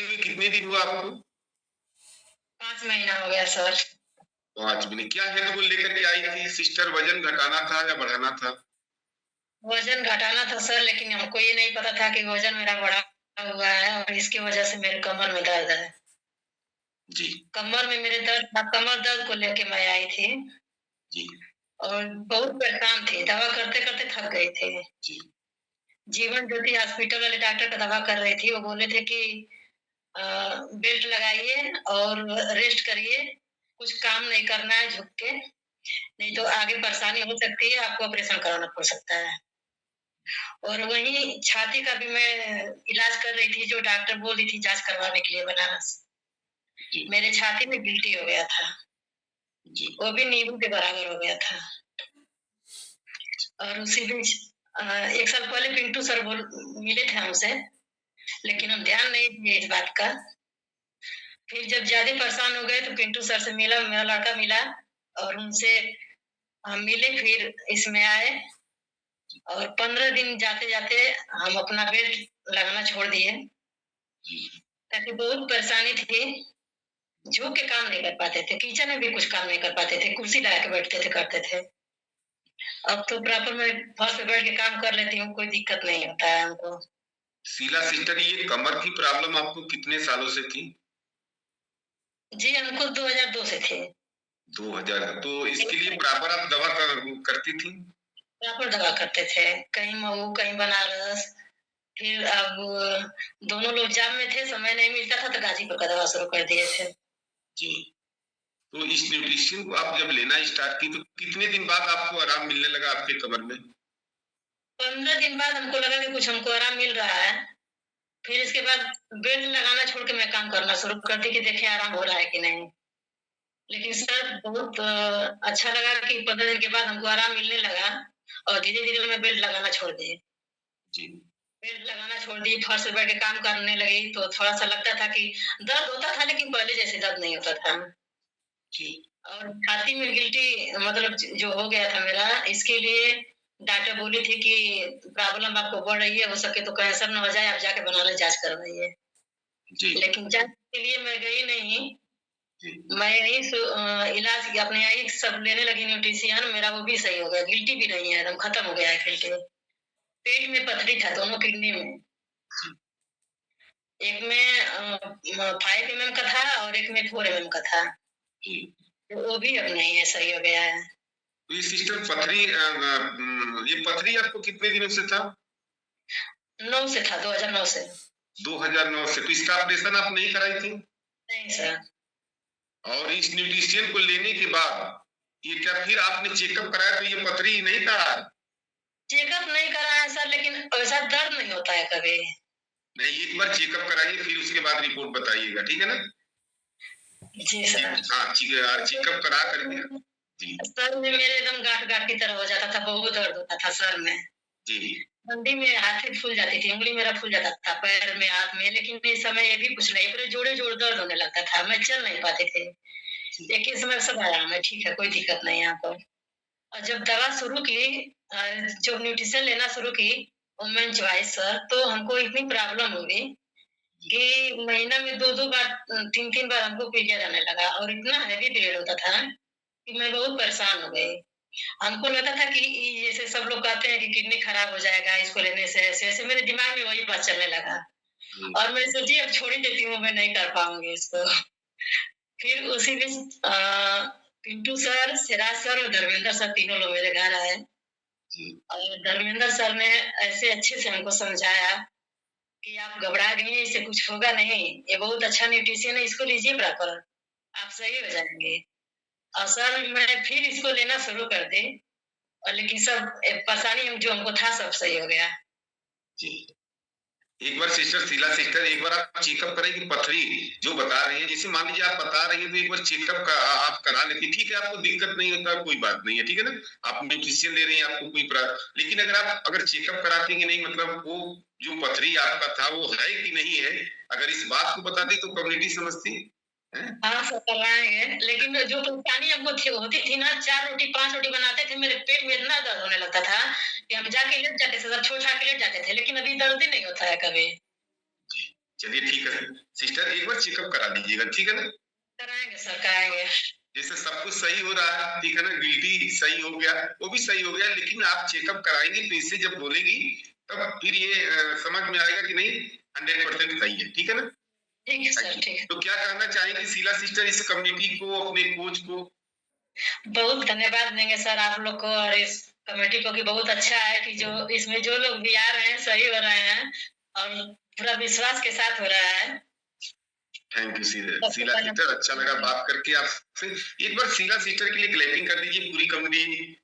हुए कितने दिन हुआ आपको? 5 महीना हो गया सर। 5 महीने। क्या हेल्थ को लेकर के आई थी सिस्टर? वजन घटाना था या बढ़ाना था? वज़न घटाना था सर, लेकिन हमको ये नहीं पता था कि वज़न मेरा बढ़ा हुआ है और इसकी वज़ह से मेरे कमर में दर्द है। जी, कमर में मेरे दर्द था, कमर दर्द को लेके मैं आई थी जी, और बहुत परेशान थी, दवा करते-करते थक गई थी। जी, जीवन ज्योति हॉस्पिटल वाले डॉक्टर का दवा कर रही थी, वो बोले थे कि अ, बेल्ट लगाइए और रेस्ट करिए, कुछ काम नहीं करना है झुक के, नहीं तो आगे परेशानी हो सकती है, आपको ऑपरेशन कराना पड़ सकता है। और वहीं छाती का भी मैं इलाज कर रही थी, जो डॉक्टर बोल रही थी जाँच करवाने के लिए बनारस। जी, मेरे छाती में गिल्टी हो गया था, जी, वो भी नींबू के बराबर हो गया था। और उसी बीच 1 साल पहले पिंटू सर मिले थे हमसे, लेकिन हम ध्यान नहीं दिए इस बात का। फिर जब ज़्यादा परेशान हो गए तो पिंटू सर से मिला, मेरा लड़का मिला और उनसे हम मिले, फिर इसमें आए और 15 दिन जाते-जाते हम अपना बेल्ट लगाना छोड़ दिए, ताकि बहुत परेशानी थी, झुक के काम नहीं कर पाते थे, किचन में भी कुछ काम नहीं कर पाते थे, कुर्सी लगा के बैठते थे, करते थे। अब तो प्रॉपर मैं फर्श पे बैठ के काम कर लेती हूँ, कोई दिक्कत नहीं होता है हमको। शीला सिस्टर, ये कमर की प्रॉब्लम आपको कितने सालों से थी? जी, हमको 2002 से थे। 2000। तो इसके लिए बराबर आप दवा करती थी? प्रॉपर दवा करते थे, कहीं मऊ, कहीं बनारस, फिर अब दोनों लोग जॉब में थे, समय नहीं मिलता था तो गाजीपुर का दवा शुरू कर दिए थे। जी। तो इस न्यूट्रिशन को आप जब लेना स्टार्ट की तो कितने दिन बाद आपको आराम मिलने लगा आपके कमर में? 15 दिन बाद हमको लगा कि कुछ हमको आराम मिल रहा है। फिर इसके बाद बेल्ट लगाना छोड़ के मैं काम करना शुरू कर दी कि देखें आराम हो रहा है कि नहीं। लेकिन सर बहुत अच्छा लगा कि 15 दिन के बाद हमको आराम मिलने लगा और धीरे-धीरे मैं बेल्ट लगाना छोड़ दी। जी, बेल्ट लगाना छोड़ दी, फर्श पे बैठ के काम करने लगी तो थोड़ा-सा लगता था कि दर्द होता था, लेकिन पहले जैसे दर्द नहीं होता था। जी, और छाती में गिल्टी मतलब जो हो गया था मेरा, इसके लिए डॉक्टर बोली थी कि प्रॉब्लम आपको बढ़ रही है, हो सके तो कैंसर ना हो जाए, आप जाके बनारस जाँच करवाइए। जी, लेकिन जाँच के लिए मैं गई नहीं, जी, मैं यहीं इलाज अपने यहीं सब लेने लगी न्यूट्रिशियन, मेरा वो भी सही हो गया, गिल्टी भी नहीं है, एकदम खत्म हो गया है गिल्टी। पेट में पथरी था दोनों किडनी में, एक में 5 एमएम का था और एक में 4 एमएम का था, जी। तो वो भी अब नहीं है, सही हो गया है। तो ये सिस्टर पथरी ये पथरी आपको कितने दिनों से था? 9 से था, 2009 से। 2009 से। तो इसका ऑपरेशन आप नहीं कराई थी? नहीं सर। और इस न्यूट्रिशन को लेने के बाद ये क्या फिर आपने चेकअप कराया तो ये पथरी नहीं था? चेकअप नहीं कराया है सर, लेकिन वैसा दर्द नहीं होता है कभी। नहीं, एक बार चेकअप कराइए फिर उसके बाद रिपोर्ट बताइएगा, ठीक है ना? जी जी, सर। हाँ, ठीक है, चेकअप करा करके। जी, सर में मेरे एकदम गाँठ-गाँठ की तरह हो जाता था, बहुत दर्द होता था सर में। जी, ठंडी में हाथें फूल जाती थी, उँगली मेरा फूल जाता था, पैर में, हाथ में, लेकिन इस समय ये भी कुछ नहीं, पूरे जोड़े-जोड़ दर्द होने लगता था, मैं चल नहीं पाते थे। जी, लेकिन इस समय सब आराम है, ठीक है, कोई दिक्कत नहीं है यहाँ पर। और जब दवा शुरू की जब न्यूट्रिशन लेना शुरू की, वुमेन चॉइस सर, तो हमको इतनी प्रॉब्लम हो गई कि महीना में 2-2 बार 3-3 बार हमको पीरियड आने लगा और इतना हेवी पीरियड होता था कि मैं बहुत परेशान हो गई। हमको लगता था कि जैसे सब लोग कहते हैं कि किडनी खराब हो जाएगा इसको लेने से, ऐसे-ऐसे मेरे दिमाग में वही बात चलने लगा जी, और मैं सोची अब छोड़ ही देती हूँ, मैं नहीं कर पाऊँगी इसको। फिर उसी बीच पिंटू सर, सिराज सर और धर्मेंद्र सर तीनों लोग मेरे घर आए जी, और धर्मेंद्र सर ने ऐसे अच्छे से हमको समझाया कि आप घबरा गई हैं, इससे कुछ होगा नहीं, ये बहुत अच्छा न्यूट्रिशन है, इसको लीजिए प्रॉपर, आप सही हो जाएँगे। और सर मैं फिर इसको लेना शुरू कर दी और लेकिन सब परेशानी जो हमको था सब सही हो गया। जी। एक बार सिस्टर शीला सिस्टर, एक बार आप चेकअप करें कि पथरी जो बता रही है, जैसे मान लीजिए आप बता रही है तो एक बार चेकअप का आप करा लेती, ठीक है, आपको दिक्कत नहीं होता, कोई बात नहीं है, ठीक है ना? आप न्यूट्रिशन ले रही हैं, आपको कोई लेकिन अगर चेकअप कराती कि नहीं, मतलब वो जो पथरी आपका था वो है कि नहीं है, अगर इस बात को बताती तो कम्युनिटी समझती है। हाँ, सब करवाएँगे, लेकिन जो परेशानी हमको होती थी ना, 4 रोटी 5 रोटी बनाते थे, मेरे पेट में इतना दर्द होने लगता था कि हम जाके लेट जाते थे, सब छोड़-छाड़ के लेट जाते थे, लेकिन अभी दर्द ही नहीं होता है कभी। चलिए ठीक है सिस्टर, एक बार चेकअप करा लीजिएगा, ठीक है ना। कराएंगे सर, कराएंगे। जैसे सब कुछ सही हो रहा है, ठीक है ना, गिल्टी सही हो गया, वो भी सही हो गया, लेकिन आप चेकअप कराएंगे तो इससे जब बोलेगी तब फिर ये समझ में आएगा कि नहीं 100% सही है, ठीक है ना। ठीक है सर, ठीक है। तो क्या कहना चाहेंगे शीला सिस्टर इस कम्युनिटी को, अपने कोच को? बहुत धन्यवाद देंगे सर आप लोग को और इस कमेटी को, कि बहुत अच्छा है कि जो इसमें जो लोग भी आ रहे हैं सही हो रहे हैं और पूरा विश्वास के साथ हो रहा है। थैंक यू शीला सिस्टर, अच्छा लगा बात करके आपसे। एक बार शीला सिस्टर के लिए क्लैपिंग कर दीजिए पूरी कम्युनिटी।